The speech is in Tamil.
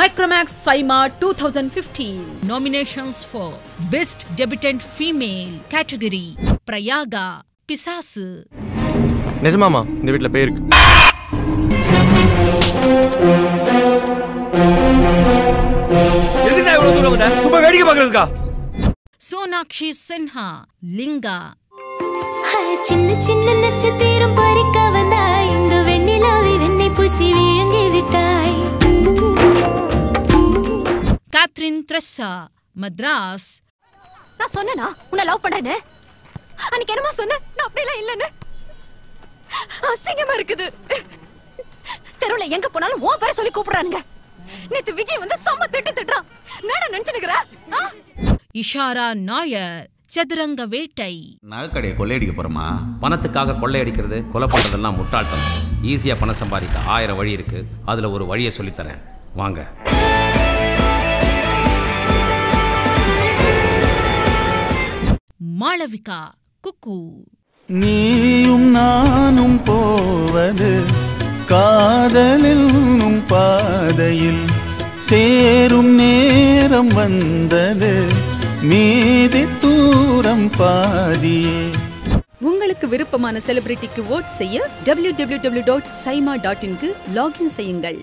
Micromax Saima 2015. Nominations for Best Debutant Female category: Prayaga, Pisasu. நிஜமாமா இந்த வீட்ல பேய் இருக்கு. எதுக்குடா இவ்வளவு தூரம் வந்த? சும்மா வேடிக்கை பார்க்கறதுக்கா? Sonakshi Sinha, Linga. சின்ன சின்ன நட்சத்திரம் பறிக்க வந்தாய், இந்த வெண்ணிலாவை வெண்ணை பூசி விழுங்கி விட்டாய். Catherine Tressa, Madras. நான் சொன்னேனா உன்னை லவ் பண்றேன்னு? அன்னைக்கு என்னமா சொன்னேன்? நான் அப்படிலாம் இல்லைன்னு. அசிங்கமா இருக்குது. தெருவுல எங்க போனாலும் உன் பேரை சொல்லி கூப்பிடுறானுங்க. நேத்து விஜய் வந்து செம்ம திட்டுறான். என்னடா நினைச்சுனுக்குற? இஷாரா நாயர், சதுரங்க வேட்டை. நகைக்கடையை கொள்ளையடிக்க போறோமா? பணத்துக்காக கொள்ளையடிக்கிறது, கொலை பண்றதெல்லாம் முட்டாள்தனம். ஈஸியா பணம் சம்பாதிக்க 1000 வழி இருக்கு. அதுல ஒரு வழியை சொல்லித்தரேன், வாங்க. மாளவிகா, குக்கு. நீயும் நானும் போவது காதலின் பாதையில், சேரும் நேரம் வந்தது, மீதி தூரம் பாதியே. உங்களுக்கு விருப்பமான செலிபிரிட்டிக்கு ஓட் செய்ய www.saima.in க்கு லாகின் செய்யுங்கள்.